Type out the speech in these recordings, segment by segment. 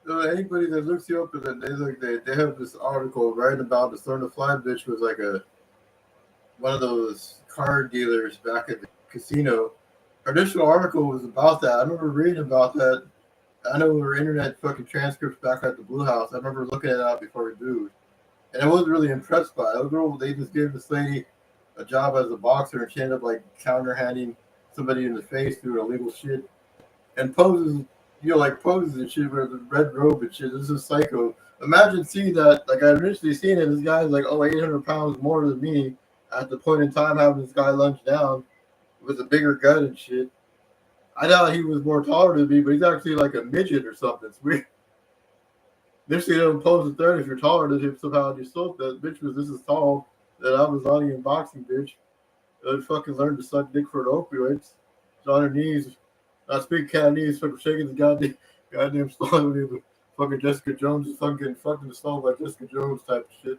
Anybody that looks you up and then they have this article writing about the Learn to Fly bitch was like a one of those car dealers back at the casino. Our initial article was about that. I remember reading about that. I know there were internet fucking transcripts back at the Blue House. I remember looking at it before we moved. And I wasn't really impressed by it. They just gave this lady a job as a boxer and she ended up like counterhanding somebody in the face doing illegal shit. And poses, like poses and shit with the red robe and shit. This is psycho. Imagine seeing that. Like I initially seen it. This guy's like, 800 pounds more than me. At the point in time, having this guy lunge down with a bigger gun and shit. I thought he was more taller than me, but he's actually like a midget or something. It's weird. Initially, they don't pose a third if you're taller than him somehow. You thought that bitch was this is tall. That I was not even boxing, bitch. I fucking learned to suck dick for the opioids. She's on her knees. Not speaking Cantonese, fucking shaking the goddamn stall with him. Fucking Jessica Jones is fucking getting fucked in the stall by Jessica Jones type of shit.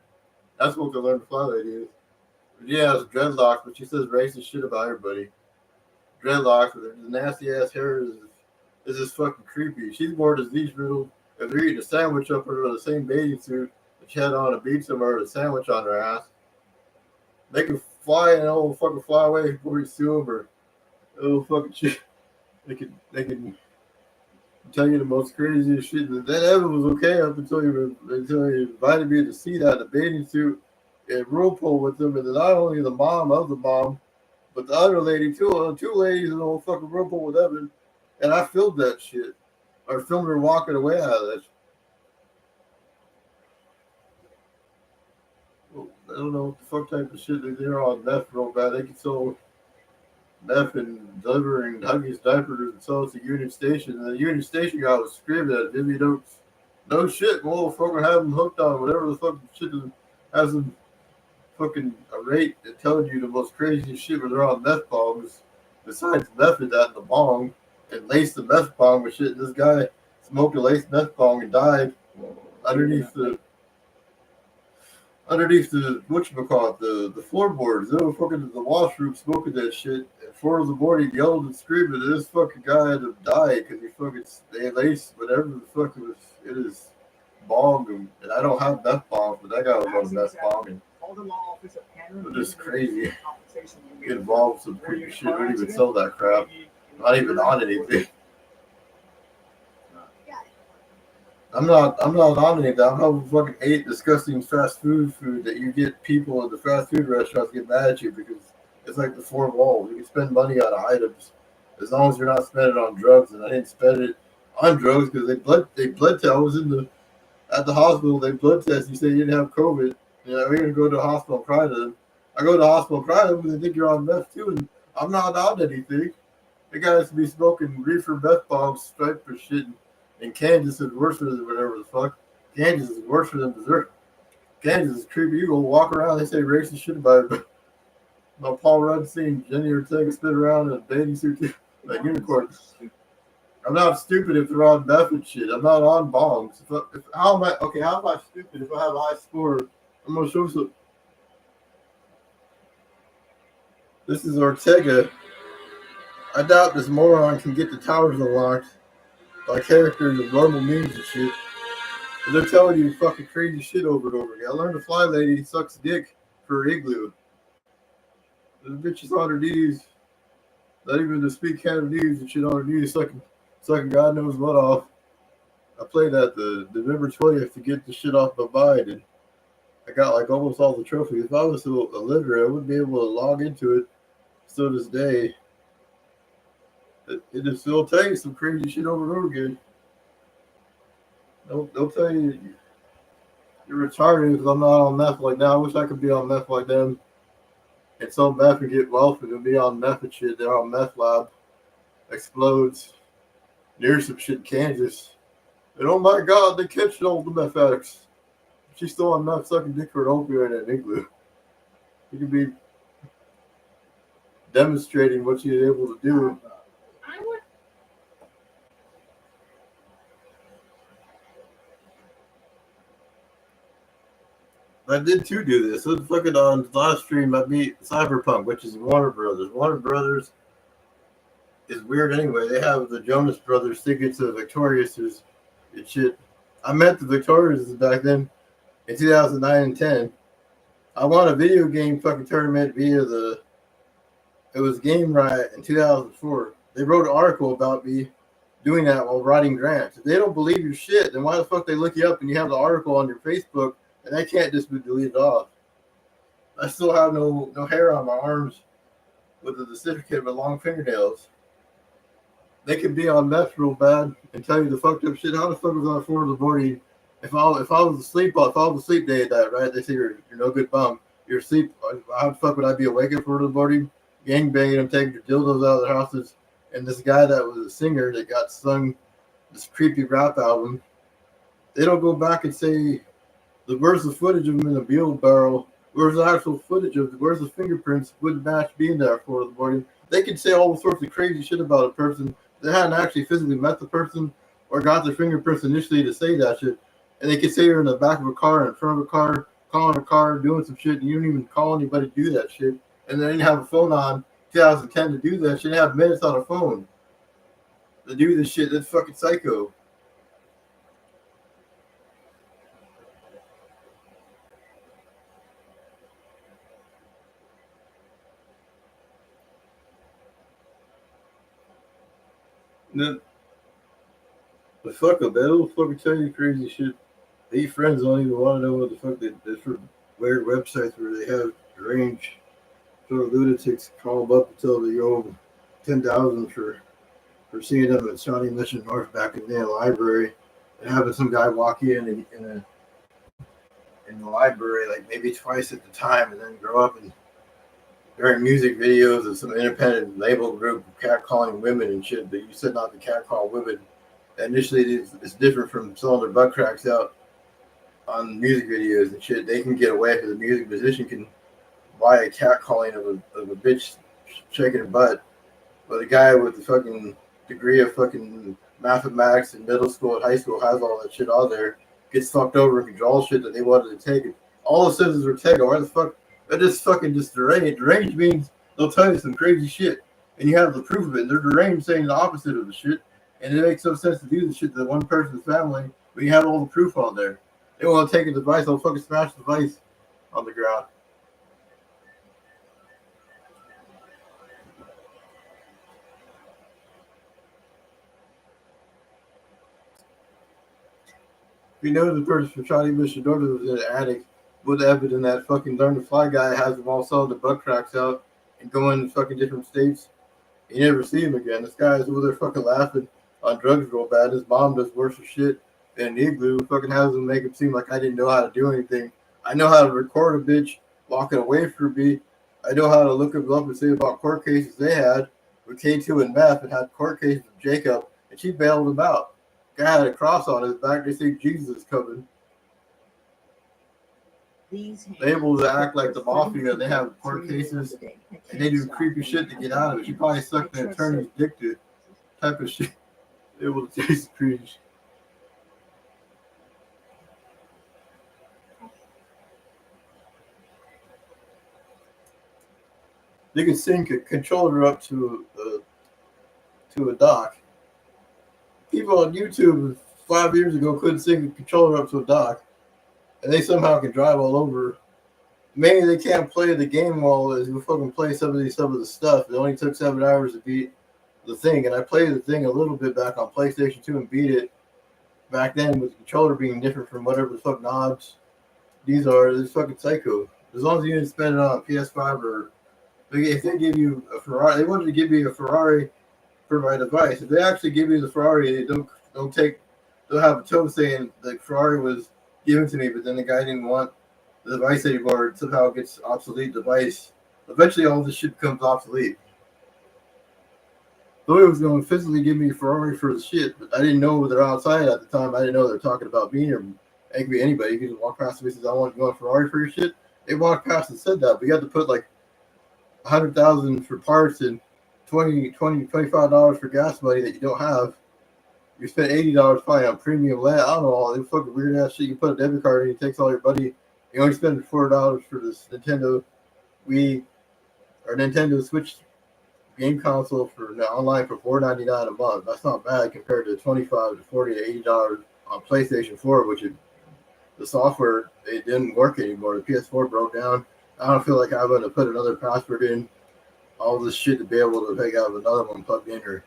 That's what the Learn to Fly lady is. But yeah, it's dreadlocks, but she says racist shit about everybody. Dreadlocks with the nasty ass hair is just fucking creepy. She's more disease riddled. If they're eating a sandwich up her the same bathing suit that she had on a beach somewhere with a sandwich on her ass, they can fly and it'll fucking fly away before you sue them or it'll fucking shit. They can tell you the most craziest shit. That Evan was okay up until he invited me to see that in a bathing suit and whirlpool with them, and then not only the mom of the mom, but the other lady too. Two ladies in the whole fucking whirlpool with Evan, and I filmed that shit. I filmed her walking away out of that. I don't know what the fuck type of shit they're on meth real bad. They can sell meth and delivering Huggies diapers and sell it to Union Station. And the Union Station guy was screaming at Jimmy Notes. No shit, motherfucker, have them hooked on whatever the fucking shit has them fucking irate and telling you the most crazy shit when they're on meth bombs. Besides meth and that in the bong and laced the meth bong with shit. This guy smoked a laced meth bong and died underneath the whatchamacallit, the floorboards. They were fucking the washroom smoking that shit. And 4 of the morning yelled and screamed that this fucking guy had to die because he fucking they laced whatever the fuck it is bong and I don't have meth bombs, but that guy was on meth bong and it was just crazy. Get involved with some creepy shit. We don't even sell that crap. Not even on anything. I'm not on anything. I'm not fucking ate disgusting fast food that you get people at the fast food restaurants get mad at you because it's like the 4 walls. You can spend money on items as long as you're not spending it on drugs. And I didn't spend it on drugs because they blood test. I was at the hospital. They blood test. You say you didn't have COVID. We're gonna go to the hospital and cry to them. I go to the hospital and cry to them because they think you're on meth too, and I'm not on anything. The guys be smoking reefer meth bombs, striped for shit. And Kansas is worse than whatever the fuck. Kansas is worse than dessert. Kansas is creepy. You go walk around, they say racist shit about it. About Paul Rudd seeing Jenny Ortega spin around in a bathing suit like unicorns. I'm not stupid if they're on meth and shit. I'm not on bombs. How am I stupid if I have a high score? I'm gonna show some. This is Ortega. I doubt this moron can get the towers unlocked by characters of normal memes and shit. But they're telling you fucking crazy shit over and over again. I learned to fly lady sucks dick for her igloo. The bitch is on her knees. Not even to speak Cantonese and shit on her knees, sucking God knows what off. I played that the November 20th to get the shit off my mind, and I got like almost all the trophies. If I was illiterate, I wouldn't be able to log into it still this day. It just still tell you some crazy shit over and over again. They'll tell you you're retarded because I'm not on meth like that. I wish I could be on meth like them. And some meth and get wealthy and be on meth and shit. They're on meth lab. Explodes. Near some shit in Kansas. And oh my god, they catch all the meth addicts. She's still on meth sucking dick for an opioid in an igloo. You could be demonstrating what she's able to do. I did too do this. I was looking on live stream. I beat Cyberpunk, which is Warner Brothers. Warner Brothers is weird anyway. They have the Jonas Brothers tickets to Victorious and shit. I met the Victorias back then in 2009 and 10. I won a video game fucking tournament it was Game Riot in 2004. They wrote an article about me doing that while writing grants. If they don't believe your shit, then why the fuck they look you up and you have the article on your Facebook and that can't just be deleted off? I still have no hair on my arms with the certificate with long fingernails. They could be on meth real bad and tell you the fucked up shit. How the fuck was I afford the boarding? If I was asleep, day at that, right? They say you're no good bum. You're asleep. How the fuck would I be awake at the boarding? Gang banging them, taking their dildos out of their houses. And this guy that was a singer that got sung this creepy rap album, they don't go back and say, where's the footage of him in the wheelbarrow? Where's the actual footage of where's the fingerprints would match being there for the boarding? They can say all sorts of crazy shit about a person. They hadn't actually physically met the person or got their fingerprints initially to say that shit. And they could say you're in the back of a car, in front of a car, calling a car, doing some shit, and you don't even call anybody to do that shit. And they didn't have a phone on 2010 to do that shit. They have minutes on a phone to do this shit. That's fucking psycho. The fuck up, they'll fucking tell you crazy shit. They friends don't even want to know what the fuck that's for weird websites where they have deranged sort of lunatics call them up until they owe 10,000 for seeing them at Shawnee Mission North back in the library and having some guy walk in the library like maybe twice at the time and then grow up and during music videos of some independent label group catcalling women and shit, but you said not to catcall women. Initially, it's different from selling their butt cracks out on music videos and shit. They can get away because the music musician can buy a catcalling of a bitch shaking her butt, but a guy with the fucking degree of fucking mathematics in middle school and high school has all that shit out there, gets fucked over and can draw shit that they wanted to take. All the citizens were taken. Why the fuck? They're just fucking deranged. Deranged means they'll tell you some crazy shit, and you have the proof of it. And they're deranged saying the opposite of the shit, and it makes no sense to do the shit to one person's family when you have all the proof on there. They want to take a device, they'll fucking smash the device on the ground. If you know the person from Shawnee Mission North was in an attic with evidence that fucking Learn to Fly guy has them all selling the butt cracks out and going to fucking different states. You never see him again. This guy is over there fucking laughing on drugs real bad. His mom does worse shit than Igloo. Fucking has him make it seem like I didn't know how to do anything. I know how to record a bitch walking away from me. I know how to look him up and say about court cases they had with K2 and meth and had court cases with Jacob, and she bailed him out. Guy had a cross on his back. They say Jesus is coming. They're able to act like the mafia. They have court cases and they do creepy shit to get out of it. She probably sucked an attorney's dick to type of shit. They're able to taste creepy shit. They can sync a controller up to a dock. People on YouTube 5 years ago couldn't sync a controller up to a dock, and they somehow can drive all over. Maybe they can't play the game well as we fucking play some of the stuff. It only took 7 hours to beat the thing, and I played the thing a little bit back on PlayStation 2 and beat it back then with the controller being different from whatever the fuck knobs these are. It's fucking psycho. As long as you didn't spend it on PS5 or if they give you a Ferrari, they wanted to give me a Ferrari for my device. If they actually give me the Ferrari, they don't have a token saying the Ferrari was given to me, but then the guy didn't want the device anymore. It somehow gets obsolete device. Eventually, all this shit becomes obsolete. Though it was going to physically give me a Ferrari for the shit, but I didn't know they're outside at the time. I didn't know they're talking about me or it could be anybody. You could just walk past me and says, I want to go on Ferrari for your shit. They walked past and said that, but you had to put like $100,000 for parts and $25 for gas money that you don't have. You spent $80 probably on premium land. I don't know all this fucking weird ass shit. You put a debit card in, it takes all your money. You only spend $4 for this Nintendo Wii or Nintendo Switch game console for online for $4.99 a month. That's not bad compared to $25 to $40 to $80 on PlayStation 4, the software it didn't work anymore. The PS4 broke down. I don't feel like I'm going to put another password in all this shit to be able to take out another one plugged in or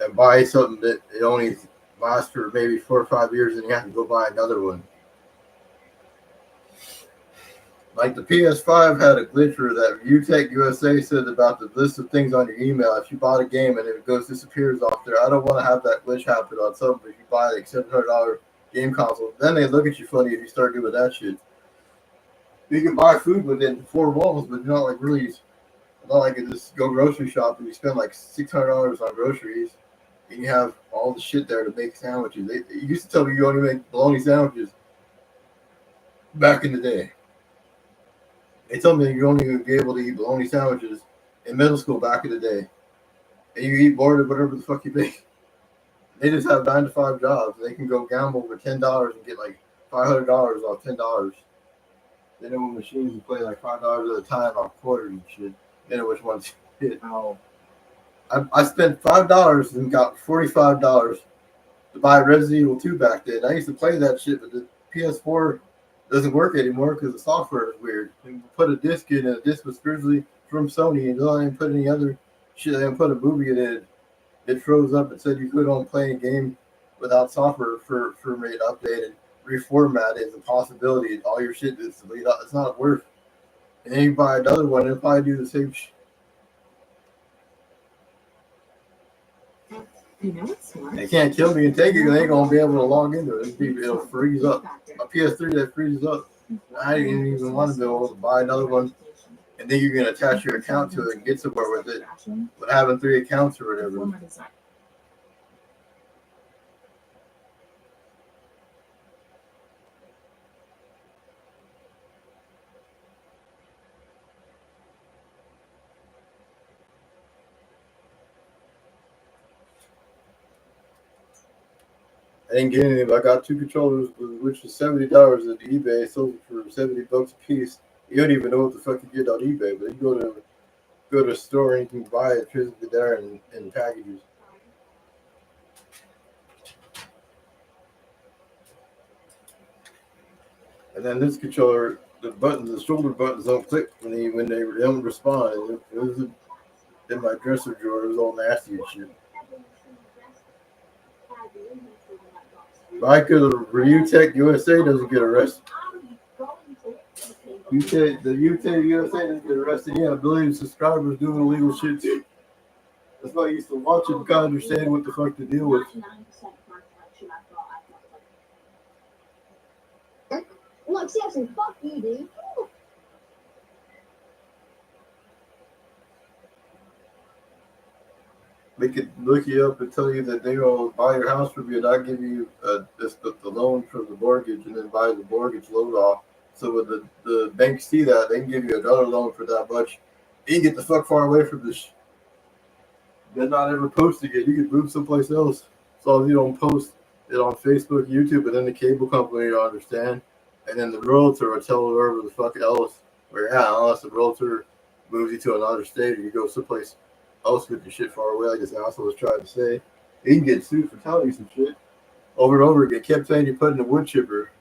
and buy something that it only lasts for maybe 4 or 5 years and you have to go buy another one. Like the PS5 had a glitch where that ViewTech USA said about the list of things on your email. If you bought a game and it disappears off there, I don't want to have that glitch happen on something. If you buy like $700 game console, then they look at you funny if you start doing that shit. You can buy food within 4 walls, but you're not like really. Not like you just go grocery shop and you spend like $600 on groceries, and you have all the shit there to make sandwiches. They used to tell me you only make bologna sandwiches back in the day. They told me you only going to be able to eat bologna sandwiches in middle school back in the day, and you eat bored of whatever the fuck you make. They just have 9 to 5 jobs. They can go gamble for $10 and get like $500 off $10. They know machines can play like $5 at a time on quarters and shit. They know which ones hit. Oh. I spent $5 and got $45 to buy Resident Evil 2 back then. I used to play that shit, but the PS4 doesn't work anymore because the software is weird. You put a disc in, and the disc was spiritually from Sony, and they didn't put any other shit. They didn't put a movie in it. It froze up and said you couldn't play a game without software for rate update and reformat is a possibility. All your shit is deleted. It's not worth. And then you buy another one, it'll probably do the same shit. They can't kill me and take it because they ain't going to be able to log into it. It'll freeze up. A PS3 that freezes up. I didn't even want to be able to buy another one. And then you're going to attach your account to it and get somewhere with it. But having 3 accounts or whatever. I didn't get anything, but I got 2 controllers, which was $70 at eBay. Sold it for $70 a piece. You don't even know what the fuck you get on eBay, but you go to a store and you can buy it physically there in packages. And then this controller, the shoulder buttons don't click when they don't respond. It was in my dresser drawer. It was all nasty and shit. Like the ViewTech USA doesn't get arrested. The ViewTech USA doesn't get arrested. Yeah, a billion subscribers doing illegal shit too. That's why I used to watch it and kind of understand what the fuck to deal with. Look, Samson, fuck you, dude. They could look you up and tell you that they will buy your house from you and not give you the loan for the mortgage and then buy the mortgage loan off. So when the banks see that, they can give you another loan for that much. You can get the fuck far away from this. They're not ever posting it. You can move someplace else. As long as you don't post it on Facebook, YouTube, and then the cable company will understand. And then the realtor will tell whoever the fuck else where you're at, unless the realtor moves you to another state or you go someplace else with your shit far away, like this asshole was trying to say. You can get sued for telling you some shit over and over again. Kept saying you're putting a wood chipper.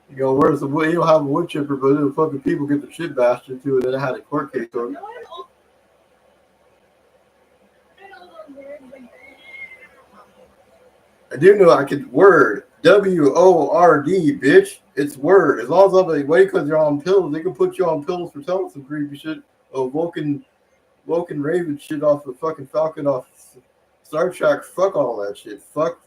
You go, where's the wood? You don't have a wood chipper, but the fucking people get their shit bashed into it, and then I had a court case on it. I do know I could word. W-O-R-D, bitch. It's word. As long as I'm like, wait, because you're on pills, they can put you on pills for telling some creepy shit. Oh, Woken Raven shit off the fucking Falcon off Star Trek. Fuck all that shit. Fuck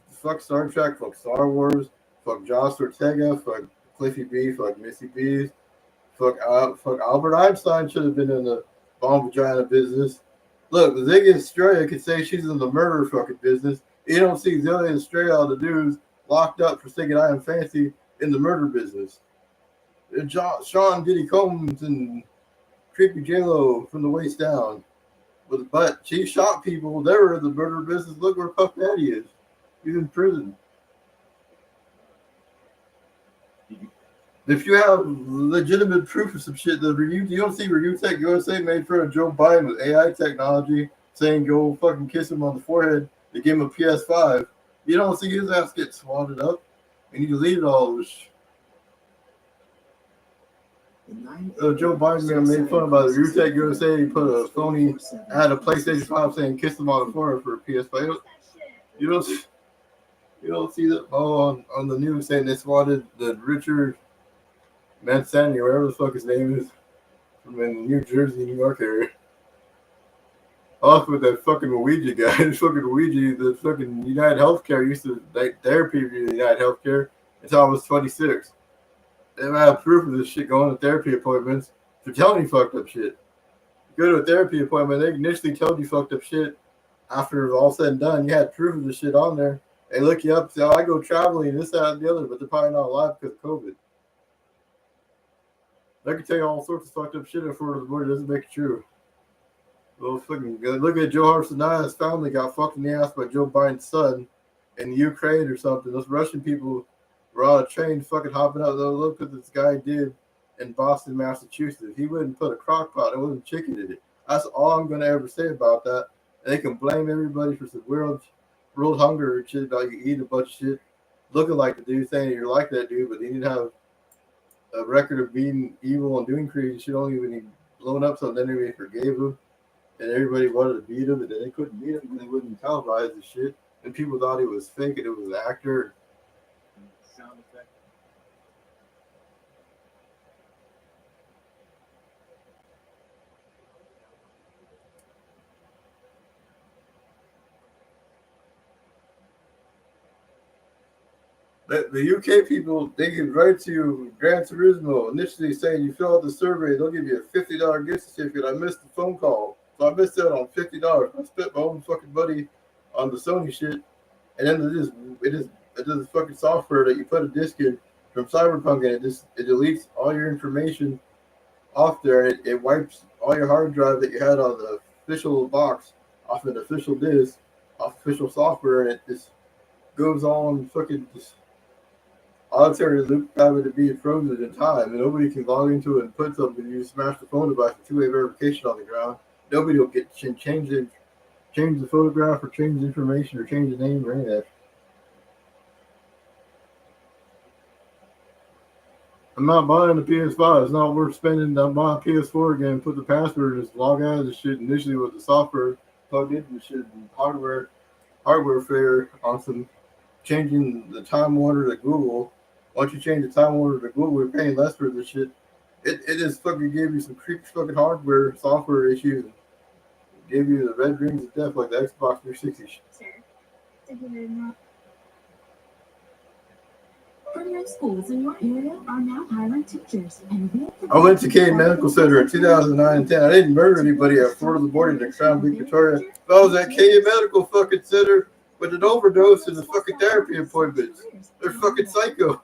Star Trek. Fuck Star Wars. Fuck Joss Ortega. Fuck Cliffy B. Fuck Missy B. Fuck Albert Einstein should have been in the bomb vagina business. Look, Ziggy Estrella could say she's in the murder fucking business. You don't see Zillion Estrella, the dudes locked up for thinking I am fancy in the murder business. Sean Diddy Combs and Creepy J-Lo from the waist down. But she shot people. They were in the murder business. Look where Puff Daddy is. He's in prison. If you have legitimate proof of some shit, you don't see ViewTech USA made fun of Joe Biden with AI technology, saying go fucking kiss him on the forehead to give him a PS5. You don't see his ass get swatted up, and he deleted all this. Joe Biden got made fun about it. Rutech USA he put a phony ad a PlayStation 5 saying "Kiss them on the floor" for a PS5. You don't see that on the news saying they swatted the Richard Mancini, or whatever the fuck his name is, from in New Jersey, New York area. Off with that fucking Ouija guy. The fucking Ouija, the fucking United Healthcare used to therapy with United Healthcare until I was 26. They have proof of this shit going to therapy appointments. They're telling you fucked up shit. You go to a therapy appointment, they initially told you fucked up shit. After it was all said and done, you had proof of the shit on there. They look you up and say, "Oh, I go traveling, this, that, and the other," but they're probably not alive because of COVID. They can tell you all sorts of fucked up shit if the border doesn't make it true. Well, fucking look at Joe Arsenault's family got fucked in the ass by Joe Biden's son in Ukraine or something. Those Russian people were on a train fucking hopping out. Look what this guy did in Boston, Massachusetts. He wouldn't put a crock pot. It wasn't chicken in it. That's all I'm going to ever say about that. And they can blame everybody for some world hunger and shit about you eating a bunch of shit, looking like the dude, saying you're like that dude, but he didn't have a record of being evil and doing crazy shit. Only when he blown up something, then everybody forgave him. And everybody wanted to beat him, and then they couldn't beat him because they wouldn't televise the shit. And people thought he was fake and it was an actor. Sound effect. The UK people, they give right to Gran Turismo, initially saying you fill out the survey, they'll give you a $50 gift certificate. I missed the phone call. So I missed out on $50. I spent my own fucking money on the Sony shit. And then it is a fucking software that you put a disc in from Cyberpunk, and it deletes all your information off there, and it wipes all your hard drive that you had on the official box off an official disc, off official software, and it just goes on fucking just auditory loop having to be frozen in time, and nobody can log into it and put something. You smash the phone device with two-way verification on the ground. Nobody will get change the photograph or change the information or change the name or any of that. I'm not buying the PS5. It's not worth spending. I'm buying PS4 again. Put the password and just log out of the shit. Initially with the software plugged into the shit and hardware failure on some changing the Time Warner to Google. Once you change the Time Warner to Google, you're paying less for the shit. It just fucking gave you some creepy fucking hardware, software issues. It gave you the red rings of death like the Xbox 360 shit. Sir, thank you very much. Permanent schools in your area are now hiring teachers. I went to K Medical Center in 2009 and 10. I didn't murder anybody at Florida the Border in Crown Beach, Victoria. I was at K Medical fucking Center with an overdose and the fucking therapy appointments. They're fucking psycho.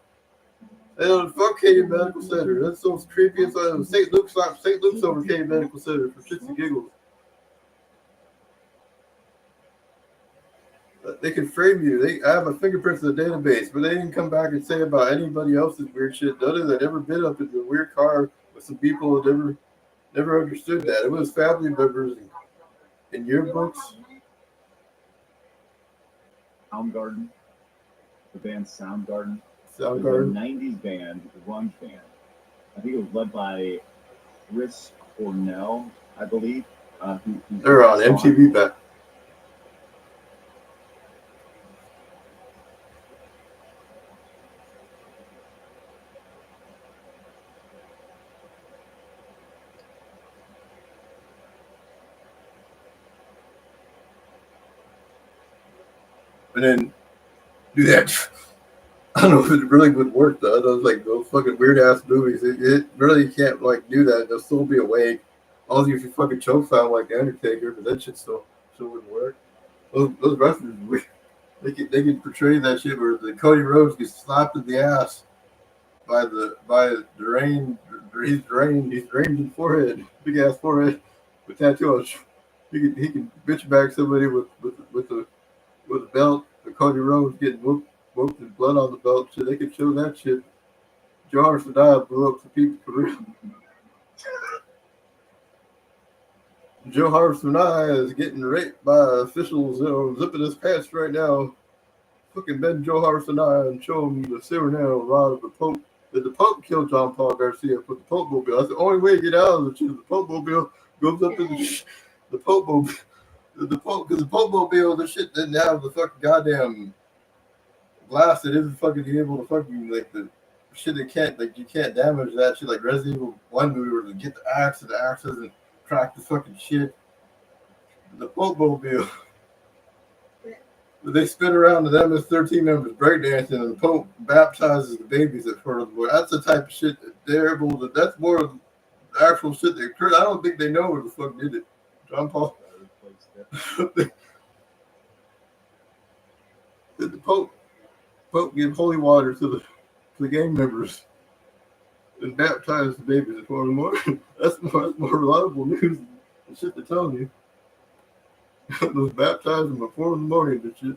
They don't fuck K Medical Center. That's so creepy. It's St. Luke's over K Medical Center for shits and giggles. They can frame you. I have my fingerprints in the database, but they didn't come back and say about anybody else's weird shit. None of that ever been up in the weird car with some people that never understood that. It was family members in yearbooks. Soundgarden, the band Soundgarden. Soundgarden. It was a 90s band, a grunge band. I think it was led by Chris Cornell, I believe. They're on MTV back. And then do that. I don't know if it really would work though. Those like those fucking weird ass movies. It really can't like do that. They'll still be awake. Only if you fucking choke sound like the Undertaker, but that shit still wouldn't work. Those wrestlers, they can portray that shit where the Cody Rhodes gets slapped in the ass by the rain. He's drained in the forehead, big ass forehead with tattoo on. He can bitch back somebody with a belt. The Cody Rhodes getting whooped and blood on the belt, so they could show that shit. Joe Arsenault blew up some people's careers. Joe Arsenault is getting raped by officials zipping his pants right now. fucking Ben Joe Harsinai and show him the Cyrano rod of the Pope. That the Pope killed John Paul Garcia with the Pope Mobile. That's the only way to get out of the shit. The Pope Mobile goes up to the Pope Mobile. The Pope, because the Pope Mobile, the shit didn't have the fucking goddamn glass that isn't fucking able to fucking, like, the shit that can't, like, you can't damage that shit. Like Resident Evil 1 movie where to get the axe and the axe doesn't crack the fucking shit. The Pope Mobile. They spin around the MS-13 members breakdancing, and the Pope baptizes the babies at front of the boy. That's the type of shit that they're able to. That's more of the actual shit that occurred. I don't think they know where the fuck did it. John Paul. Did the Pope give holy water to the gang members and baptize the babies at 4 in the morning? That's more reliable news than the shit they're telling you. Those baptize them at 4 in the morning and shit.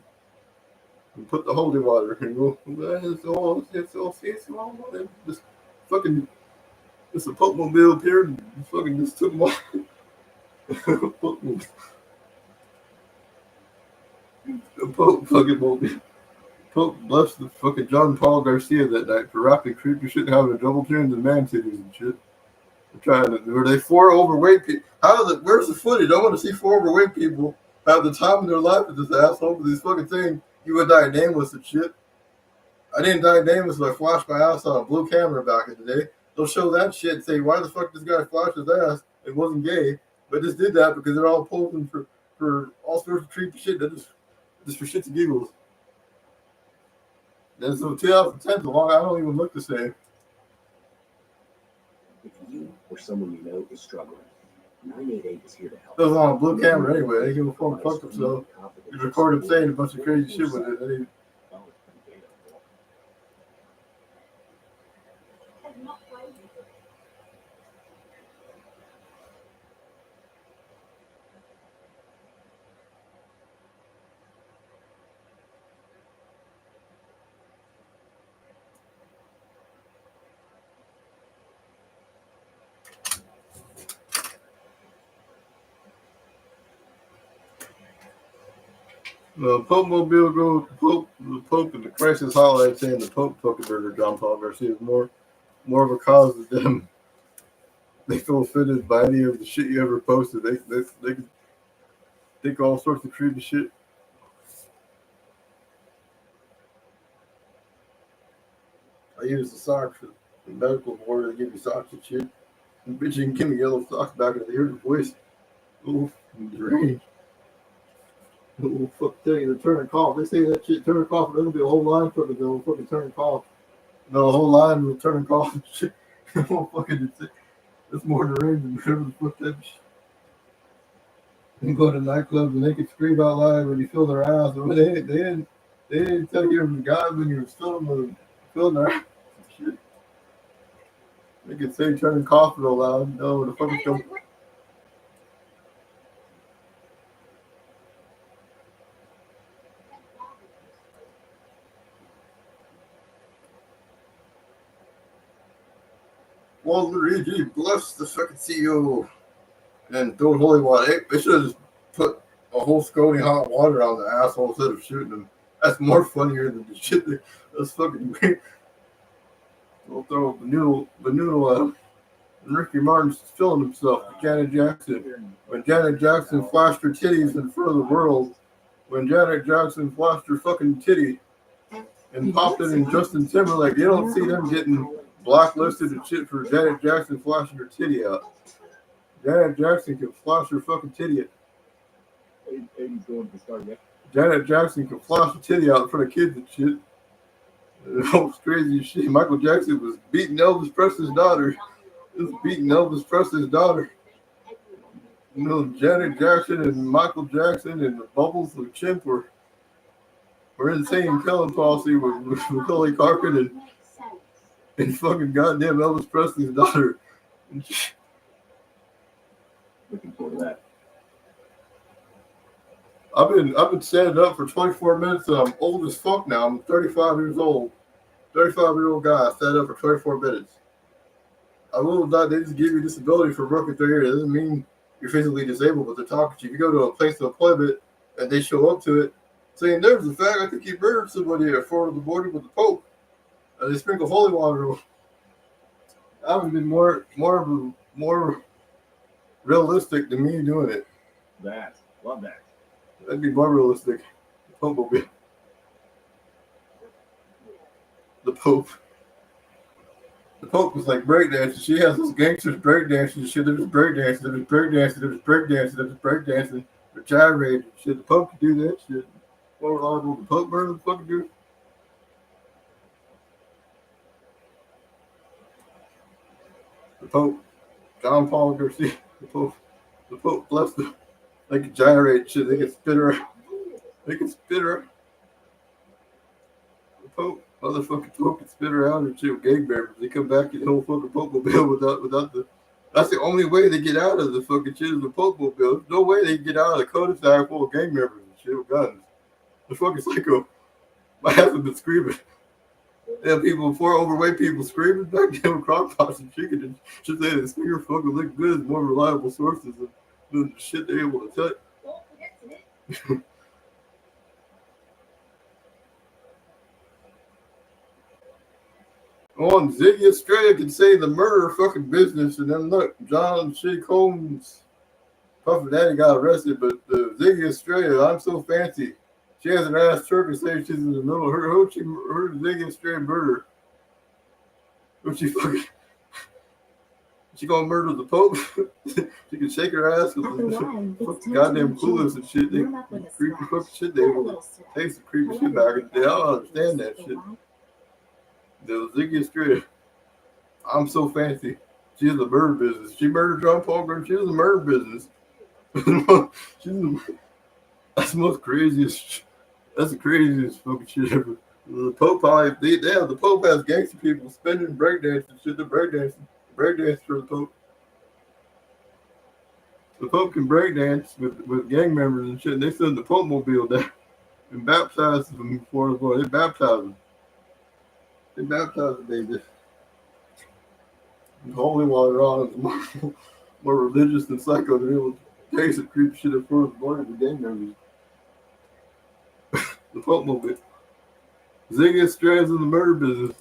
And put the holy water and go, it's all this fucking, it's a Pope Mobile appeared and fucking just took them off. The Pope fucking Mobile. Pope blessed the fucking John Paul Garcia that night for rapping creepy shit and having a double chins and man titties and shit. Were they 4 overweight people? Where's the footage? I want to see 4 overweight people have the time of their life with this asshole with this fucking thing. You would die nameless and shit. I didn't die nameless, but I flashed my ass on a blue camera back in the day. They'll show that shit and say, why the fuck this guy flashed his ass? It wasn't gay, but just did that because they're all posing for all sorts of creepy shit. That just for shits and giggles. And so 2010 is long. I don't even look the same. If you or someone you know is struggling, 988 is here to help. It was on a blue camera anyway. They give a fuck themselves. You record him saying a bunch of crazy shit with it. And the Pope Mobile goes, the Pope and the crisis highlight saying the Pope fucking murdered John Paul Garcia is more of a cause of them. They feel offended by any of the shit you ever posted. They can think all sorts of creepy shit. I use the socks for the medical board. They give you socks and shit. And bitch, you can give me yellow socks back and I hear the voice. Ooh, deranged. Oh, fuck, tell you to turn and cough. They say that shit, turn and cough, there'll be a whole line for them to go fucking turn and cough. No, a whole line will turn and cough and shit. It's more deranged than whatever the fuck that shit. You go to nightclubs and they can scream out loud when you feel their ass. They didn't tell you the guys when you were feeling their ass and shit. They could say turn and cough real loud. No, the fucking come. Walter Luigi bless the fucking CEO and throw holy water. They should have just put a whole scalding hot water on the asshole instead of shooting him. That's more funnier than the shit that's fucking weird. They'll throw the noodle at him. And Ricky Martin's filling himself with Janet Jackson. When Janet Jackson flashed her titties in front of the world, when Janet Jackson flashed her fucking titty and popped it in Justin Timberlake, you don't see them getting blacklisted and shit for Janet Jackson flashing her titty out. Janet Jackson can flash her fucking titty out. Janet Jackson can flash her titty out in front of kids and shit. That was crazy shit. Michael Jackson was beating Elvis Presley's daughter. You know, Janet Jackson and Michael Jackson and the Bubbles with Chimp were in the same killing policy with Billy Carpenter and fucking goddamn Elvis Presley's daughter. Looking forward to that. I've been standing up for 24 minutes and I'm old as fuck now. I'm 35 years old. 35-year-old guy. I sat up for 24 minutes. I will not. They just give you disability for working 3 years. It doesn't mean you're physically disabled, but they're talking to you. If you go to a place of employment and they show up to it saying there was a fact I think he murdered somebody at Fort of the border with the Pope. And they sprinkle holy water on him. That would have been more realistic than me doing it. Love that. That'd be more realistic. The Pope will be. The Pope. The Pope was like breakdancing. She has those gangsters breakdancing and shit. There was breakdancing, there was breakdancing, there was breakdancing, there was breakdancing, or gyrating shit. The Pope could do that shit. More reliable the Pope murder the fucking dude. The Pope, John Paul Garcia, the Pope bless them. They can gyrate shit. They can spit her. They can spit her. The Pope, motherfucking Pope can spit her out and shit with gang members. They come back and the whole fucking Pope mobile without the. That's the only way they get out of the fucking shit is the Pope mobile. There's no way they can get out of the cul-de-sac full of gang members and shit with guns. The fucking psycho. My ass has been screaming. They have people, 4 overweight people screaming back down crock pots and chicken and shit. They this finger fucking look good as more reliable sources than the shit they're able to touch. On Ziggy Estrella can say the murder fucking business, and then look, John Shea Combs, Puff Daddy got arrested, but Ziggy Estrella, I'm so fancy. She has an ass Turk and say she's in the middle of her Ziggy Estrella murder. But she fucking, she gonna murder the Pope? She can shake her ass with the goddamn clueless and shit. They creepy fucking shit. They will take some creepy shit back. They don't understand that shit. The Ziggy Estrella. I'm so fancy. She has a murder business. She murdered John Paul Garcia. She has a murder business. That's the most craziest. That's the craziest fucking shit ever. The Pope probably the Pope has gangster people spinning breakdancing shit. They're breakdancing for the Pope. The Pope can breakdance with gang members and shit. And they send the Pope mobile down and baptize them before the boy. They baptize them. They baptize the baby. Holy water on them. More religious than psycho. They're able to taste the creepy shit in front of the boy with the gang members. The Pope mobile. Ziggy Estrella's in the murder business.